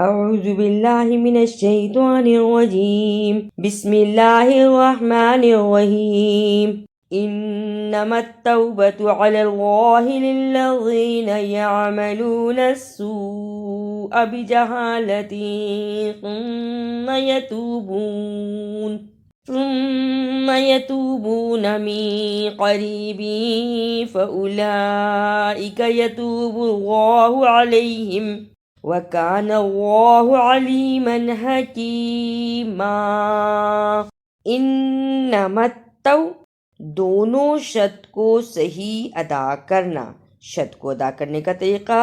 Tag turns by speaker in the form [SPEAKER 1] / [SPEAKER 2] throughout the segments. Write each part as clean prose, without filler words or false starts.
[SPEAKER 1] اعوذ باللہ من الشیطان الرجیم بسم اللہ الرحمن الرحیم انما التوبة على الله للذین يعملون السوء بجہالة ثم يتوبون من قریب فأولئک يتوب اللہ علیہم وَكَانَ اللَّهُ عَلِيمًا حَكِيمًا۔ انما دونوں شد کو صحیح ادا کرنا۔ شد کو ادا کرنے کا طریقہ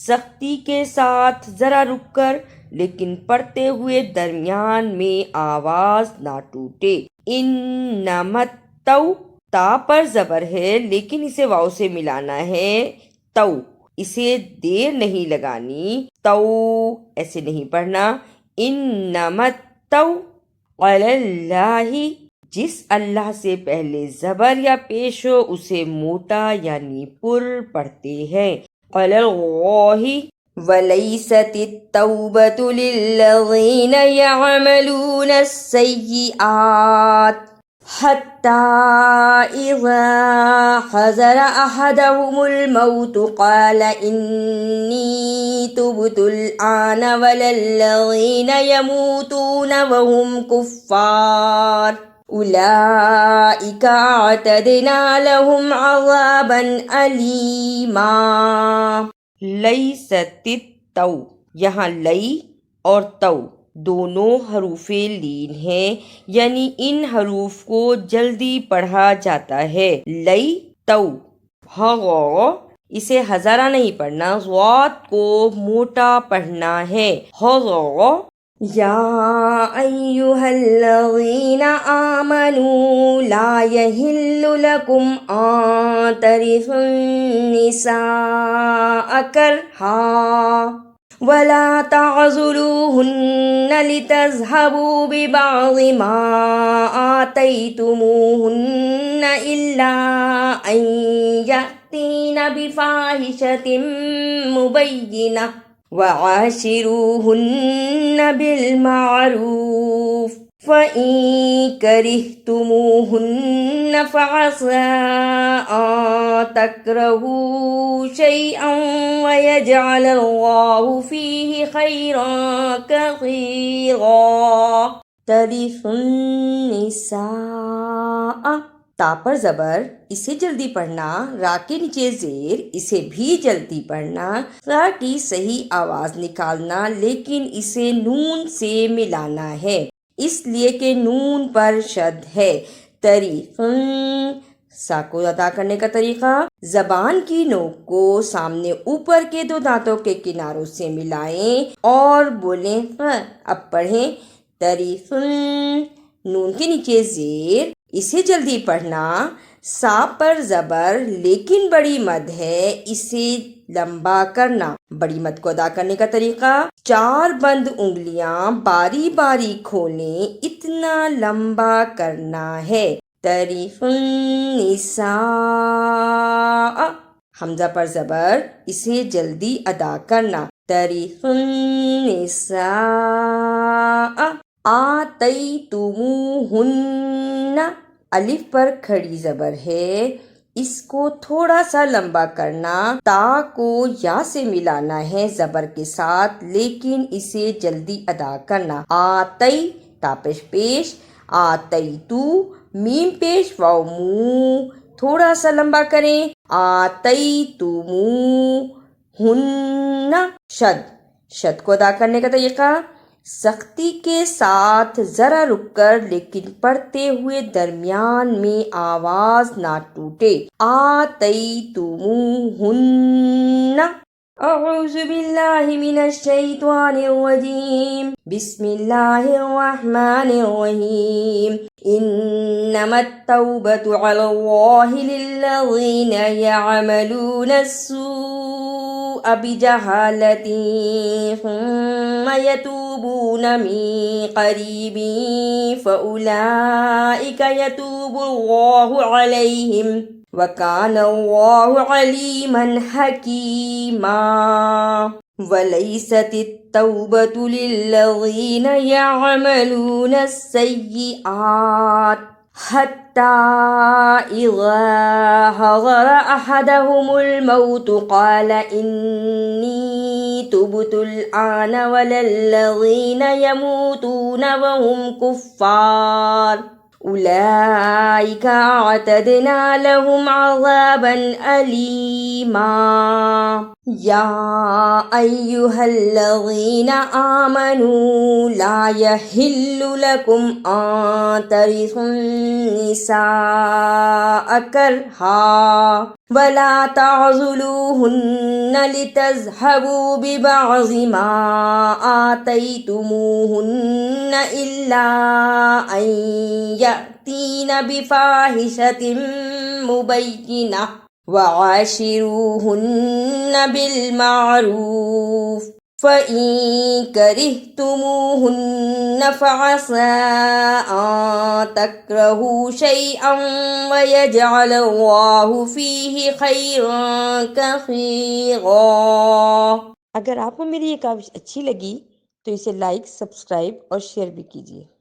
[SPEAKER 1] سختی کے ساتھ ذرا رک کر لیکن پڑھتے ہوئے درمیان میں آواز نہ ٹوٹے۔ انما تا پر زبر ہے لیکن اسے واؤ سے ملانا ہے تو، اسے دیر نہیں لگانی، تو ایسے نہیں پڑھنا۔ انما علی اللہ، جس اللہ سے پہلے زبر یا پیش ہو اسے موٹا یعنی پر پڑھتے ہیں۔ علی اللہ ولیست التوبۃ للذین یعملون السیئات حتی اذا حضر احدهم الموت قال انی تبت الآن ولا الذین یموتون وهم کفار اولئک اعتدنا لهم عذابا الیما۔ لیست التو، یہاں لئی اور تو دونوں حروف لین ہیں، یعنی ان حروف کو جلدی پڑھا جاتا ہے۔ لئی تو اسے ہزارہ نہیں پڑھنا، غات کو موٹا پڑھنا ہے۔ یا ایہا الذین آمنوا لا یحل لکم ان ترثوا النساء کرہا ولا تعضلوهن لتذهبوا ببعض ما آتيتموهن إلا أن يأتين بفاحشة مبينة وعاشروهن بالمعروف فإن كرهتموهن فعسى أن تكرهوا شيئا ويجعل الله فيه خيرا كثيرا۔ ترث النساء، تا پر زبر اسے جلدی پڑھنا، را کے نیچے زیر اسے بھی جلدی پڑھنا، را کی صحیح آواز نکالنا لیکن اسے نون سے ملانا ہے اس لیے کہ نون پر شد ہے۔ تریفن، سا کو ادا کرنے کا طریقہ زبان کی نوک کو سامنے اوپر کے دو دانتوں کے کناروں سے ملائیں اور بولیں۔ اب پڑھیں تریفن، نون کے نیچے زیر اسے جلدی پڑھنا، سا پر زبر لیکن بڑی مد ہے اسے لمبا کرنا۔ بڑی مد کو ادا کرنے کا طریقہ 4 بند انگلیاں باری باری کھولیں، اتنا لمبا کرنا ہے۔ تریف النساء، حمزہ پر زبر اسے جلدی ادا کرنا۔ تریف النساء آتیتموہن، الف پر کھڑی زبر ہے، اس کو تھوڑا سا لمبا کرنا، تا کو یا سے ملانا ہے زبر کے ساتھ لیکن اسے جلدی ادا کرنا۔ آتی، تا پیش، آتیتو، میم پیش واو مو، تھوڑا سا لمبا کریں۔ آتیتموہن، شد کو ادا کرنے کا طریقہ سختی کے ساتھ ذرا رک کر لیکن پڑھتے ہوئے درمیان میں آواز نہ ٹوٹے۔ آتیتموہن۔ اعوذ باللہ من الشیطان الرجیم بسم اللہ الرحمن الرحیم انما التوبۃ علی اللہ للذین یعملون السوء بجہالة ثم يتوبون من قریب فأولئک یتوب اللہ علیہم وَكَانَ اللَّهُ عَلِيمًا حَكِيمًا۔ وَلَيْسَتِ التَّوْبَةُ لِلَّذِينَ يَعْمَلُونَ السَّيِّئَاتِ حَتَّى إِذَا حَضَرَ أَحَدَهُمُ الْمَوْتُ قَالَ إِنِّي تُبْتُ الْآنَ وَلَا الَّذِينَ يَمُوتُونَ وَهُمْ كُفَّارٌ أُولَئِكَ أَعْتَدْنَا لَهُمْ عَذَابًا أَلِيمًا يَا أَيُّهَا الَّذِينَ آمَنُوا لَا يَحِلُّ لَكُمْ أَن تَرِثُوا النِّسَاءَ كَرْهًا وَلَا تَعْضُلُوهُنَّ لِتَذْهَبُوا بِبَعْضِ مَا آتَيْتُمُوهُنَّ إِلَّا أَن يَأْتِينَ بِفَاحِشَةٍ مُبَيِّنَةٍ وَعَاشِرُوهُنَّ بِالْمَعْرُوفِ فَإِن كَرِهْتُمُوهُنَّ فَعَسَىٰ أَن تَكْرَهُوا شَيْئًا وَيَجْعَلَ اللَّهُ فِيهِ خَيْرًا كَثِيرًا۔ اگر آپ کو میری یہ کاوش اچھی لگی تو اسے لائک، سبسکرائب اور شیئر بھی کیجیے۔